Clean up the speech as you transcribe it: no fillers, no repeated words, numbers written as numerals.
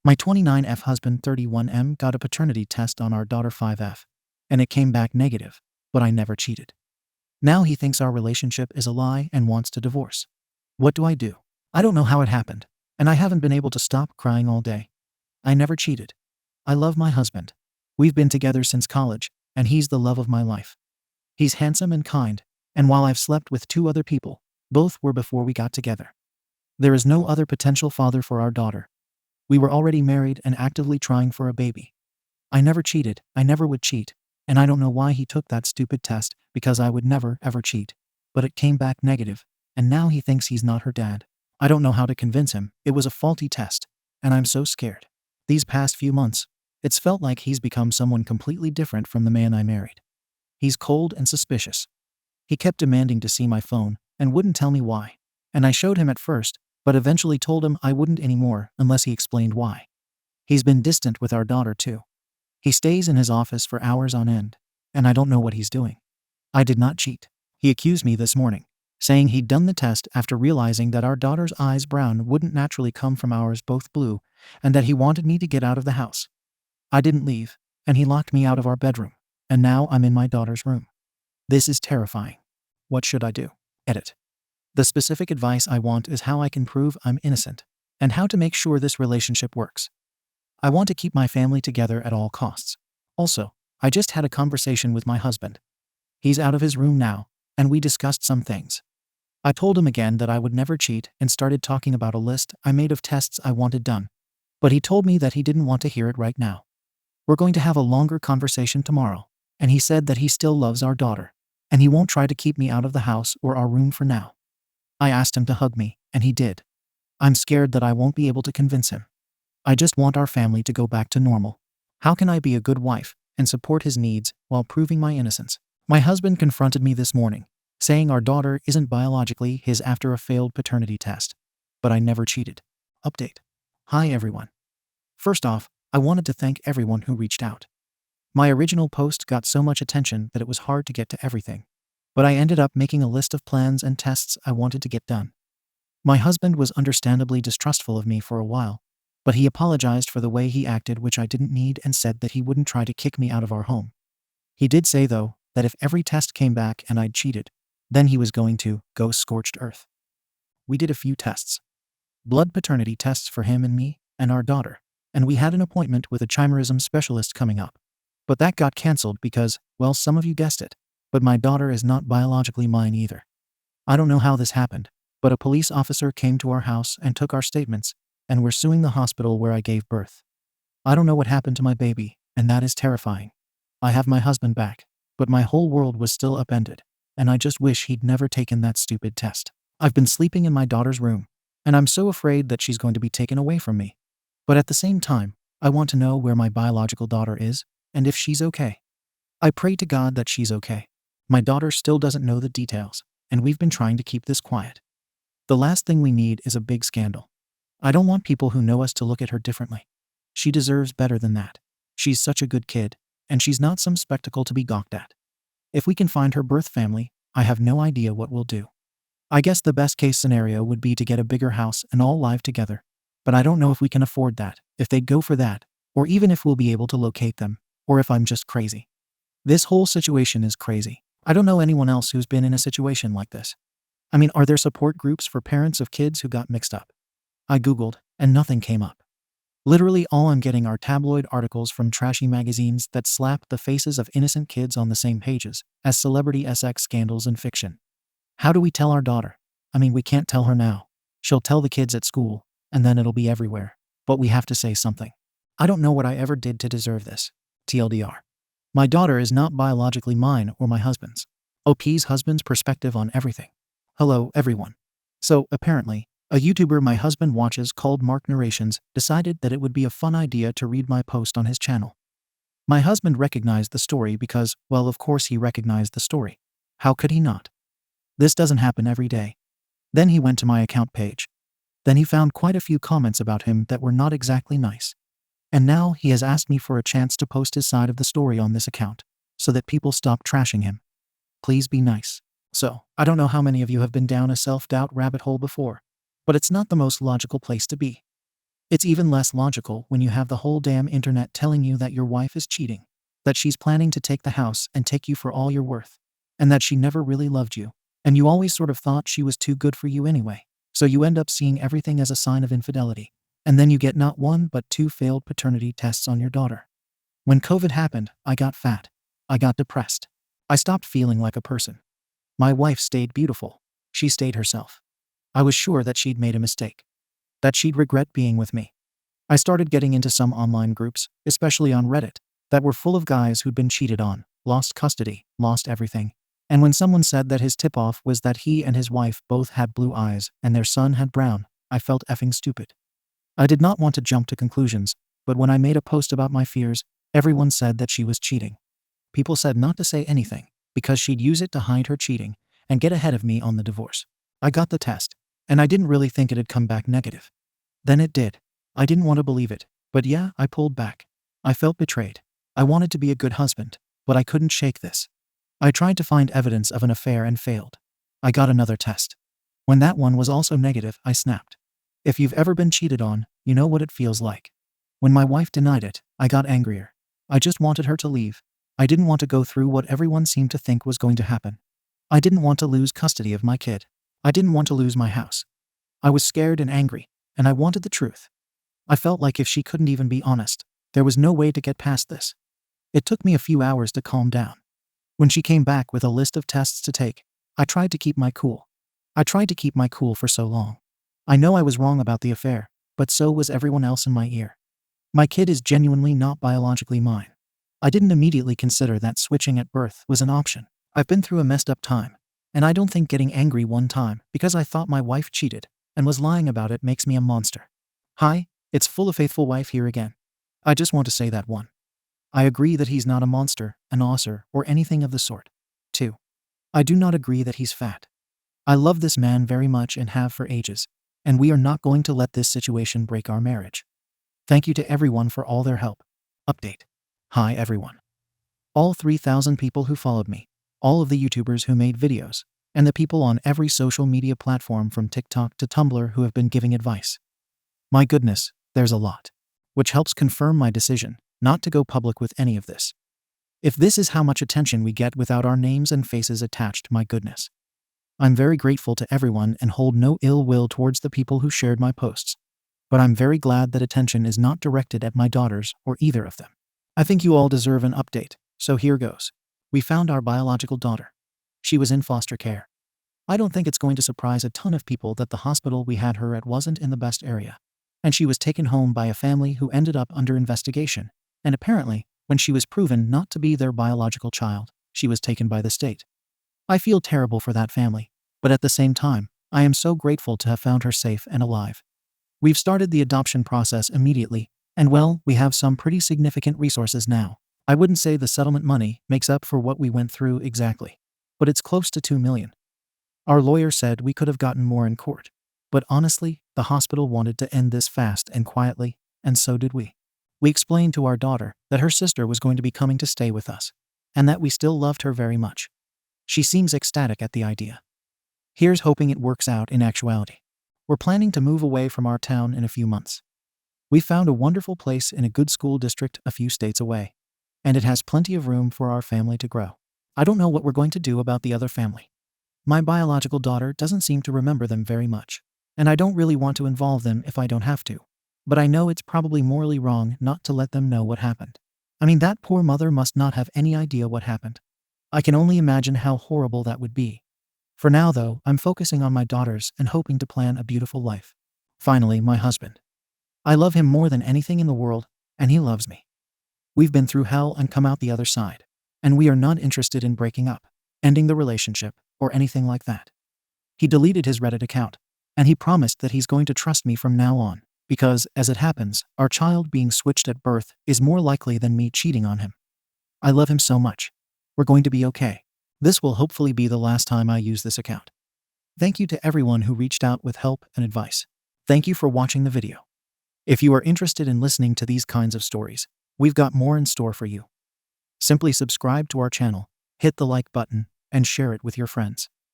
My 29F husband 31M got a paternity test on our daughter 5F, and it came back negative, but I never cheated. Now he thinks our relationship is a lie and wants to divorce. What do I do? I don't know how it happened, and I haven't been able to stop crying all day. I never cheated. I love my husband. We've been together since college, and he's the love of my life. He's handsome and kind, and while I've slept with 2 other people, both were before we got together. There is no other potential father for our daughter. We were already married and actively trying for a baby. I never cheated, I never would cheat, and I don't know why he took that stupid test, because I would never, ever cheat. But it came back negative, and now he thinks he's not her dad. I don't know how to convince him. It was a faulty test, and I'm so scared. These past few months, it's felt like he's become someone completely different from the man I married. He's cold and suspicious. He kept demanding to see my phone and wouldn't tell me why, and I showed him at first, but eventually told him I wouldn't anymore unless he explained why. He's been distant with our daughter too. He stays in his office for hours on end, and I don't know what he's doing. I did not cheat. He accused me this morning, saying he'd done the test after realizing that our daughter's eyes brown wouldn't naturally come from ours both blue, and that he wanted me to get out of the house. I didn't leave, and he locked me out of our bedroom, and now I'm in my daughter's room. This is terrifying. What should I do? Edit. The specific advice I want is how I can prove I'm innocent, and how to make sure this relationship works. I want to keep my family together at all costs. Also, I just had a conversation with my husband. He's out of his room now, and we discussed some things. I told him again that I would never cheat and started talking about a list I made of tests I wanted done. But he told me that he didn't want to hear it right now. We're going to have a longer conversation tomorrow, and he said that he still loves our daughter, and he won't try to keep me out of the house or our room for now. I asked him to hug me, and he did. I'm scared that I won't be able to convince him. I just want our family to go back to normal. How can I be a good wife and support his needs while proving my innocence? My husband confronted me this morning, saying our daughter isn't biologically his after a failed paternity test. But I never cheated. Update. Hi everyone. First off, I wanted to thank everyone who reached out. My original post got so much attention that it was hard to get to everything. But I ended up making a list of plans and tests I wanted to get done. My husband was understandably distrustful of me for a while, but he apologized for the way he acted, which I didn't need, and said that he wouldn't try to kick me out of our home. He did say, though, that if every test came back and I'd cheated, then he was going to go scorched earth. We did a few tests. Blood paternity tests for him and me and our daughter, and we had an appointment with a chimerism specialist coming up. But that got canceled because, well, some of you guessed it, but my daughter is not biologically mine either. I don't know how this happened, but a police officer came to our house and took our statements, and we're suing the hospital where I gave birth. I don't know what happened to my baby, and that is terrifying. I have my husband back, but my whole world was still upended, and I just wish he'd never taken that stupid test. I've been sleeping in my daughter's room, and I'm so afraid that she's going to be taken away from me. But at the same time, I want to know where my biological daughter is, and if she's okay. I pray to God that she's okay. My daughter still doesn't know the details, and we've been trying to keep this quiet. The last thing we need is a big scandal. I don't want people who know us to look at her differently. She deserves better than that. She's such a good kid, and she's not some spectacle to be gawked at. If we can find her birth family, I have no idea what we'll do. I guess the best case scenario would be to get a bigger house and all live together, but I don't know if we can afford that, if they'd go for that, or even if we'll be able to locate them, or if I'm just crazy. This whole situation is crazy. I don't know anyone else who's been in a situation like this. I mean, are there support groups for parents of kids who got mixed up? I Googled, and nothing came up. Literally all I'm getting are tabloid articles from trashy magazines that slap the faces of innocent kids on the same pages as celebrity SX scandals and fiction. How do we tell our daughter? I mean, we can't tell her now. She'll tell the kids at school, and then it'll be everywhere. But we have to say something. I don't know what I ever did to deserve this. TLDR. My daughter is not biologically mine or my husband's. OP's husband's perspective on everything. Hello, everyone. So, apparently, a YouTuber my husband watches called Mark Narrations decided that it would be a fun idea to read my post on his channel. My husband recognized the story because, well, of course he recognized the story. How could he not? This doesn't happen every day. Then he went to my account page. Then he found quite a few comments about him that were not exactly nice. And now he has asked me for a chance to post his side of the story on this account, so that people stop trashing him. Please be nice. So, I don't know how many of you have been down a self-doubt rabbit hole before, but it's not the most logical place to be. It's even less logical when you have the whole damn internet telling you that your wife is cheating, that she's planning to take the house and take you for all you're worth, and that she never really loved you, and you always sort of thought she was too good for you anyway. So you end up seeing everything as a sign of infidelity, and then you get not one but two failed paternity tests on your daughter. When COVID happened, I got fat. I got depressed. I stopped feeling like a person. My wife stayed beautiful. She stayed herself. I was sure that she'd made a mistake, that she'd regret being with me. I started getting into some online groups, especially on Reddit, that were full of guys who'd been cheated on, lost custody, lost everything. And when someone said that his tip-off was that he and his wife both had blue eyes and their son had brown, I felt effing stupid. I did not want to jump to conclusions, but when I made a post about my fears, everyone said that she was cheating. People said not to say anything, because she'd use it to hide her cheating and get ahead of me on the divorce. I got the test, and I didn't really think it'd come back negative. Then it did. I didn't want to believe it, but yeah, I pulled back. I felt betrayed. I wanted to be a good husband, but I couldn't shake this. I tried to find evidence of an affair and failed. I got another test. When that one was also negative, I snapped. If you've ever been cheated on, you know what it feels like. When my wife denied it, I got angrier. I just wanted her to leave. I didn't want to go through what everyone seemed to think was going to happen. I didn't want to lose custody of my kid. I didn't want to lose my house. I was scared and angry, and I wanted the truth. I felt like if she couldn't even be honest, there was no way to get past this. It took me a few hours to calm down. When she came back with a list of tests to take, I tried to keep my cool. I tried to keep my cool for so long. I know I was wrong about the affair, but so was everyone else in my ear. My kid is genuinely not biologically mine. I didn't immediately consider that switching at birth was an option. I've been through a messed up time, and I don't think getting angry one time because I thought my wife cheated and was lying about it makes me a monster. Hi, it's fullyfaithfulwife here again. I just want to say that 1. I agree that he's not a monster, an osser, or anything of the sort. 2. I do not agree that he's fat. I love this man very much and have for ages, and we are not going to let this situation break our marriage. Thank you to everyone for all their help. Update. Hi everyone. All 3,000 people who followed me, all of the YouTubers who made videos, and the people on every social media platform from TikTok to Tumblr who have been giving advice. My goodness, there's a lot. Which helps confirm my decision not to go public with any of this. If this is how much attention we get without our names and faces attached, my goodness. I'm very grateful to everyone and hold no ill will towards the people who shared my posts. But I'm very glad that attention is not directed at my daughters or either of them. I think you all deserve an update, so here goes. We found our biological daughter. She was in foster care. I don't think it's going to surprise a ton of people that the hospital we had her at wasn't in the best area. And she was taken home by a family who ended up under investigation. And apparently, when she was proven not to be their biological child, she was taken by the state. I feel terrible for that family, but at the same time, I am so grateful to have found her safe and alive. We've started the adoption process immediately, and well, we have some pretty significant resources now. I wouldn't say the settlement money makes up for what we went through exactly, but it's close to $2 million. Our lawyer said we could have gotten more in court, but honestly, the hospital wanted to end this fast and quietly, and so did we. We explained to our daughter that her sister was going to be coming to stay with us, and that we still loved her very much. She seems ecstatic at the idea. Here's hoping it works out in actuality. We're planning to move away from our town in a few months. We found a wonderful place in a good school district a few states away, and it has plenty of room for our family to grow. I don't know what we're going to do about the other family. My biological daughter doesn't seem to remember them very much, and I don't really want to involve them if I don't have to. But I know it's probably morally wrong not to let them know what happened. I mean, that poor mother must not have any idea what happened. I can only imagine how horrible that would be. For now, though, I'm focusing on my daughters and hoping to plan a beautiful life. Finally, my husband. I love him more than anything in the world, and he loves me. We've been through hell and come out the other side, and we are not interested in breaking up, ending the relationship, or anything like that. He deleted his Reddit account, and he promised that he's going to trust me from now on, because, as it happens, our child being switched at birth is more likely than me cheating on him. I love him so much. We're going to be okay. This will hopefully be the last time I use this account. Thank you to everyone who reached out with help and advice. Thank you for watching the video. If you are interested in listening to these kinds of stories, we've got more in store for you. Simply subscribe to our channel, hit the like button, and share it with your friends.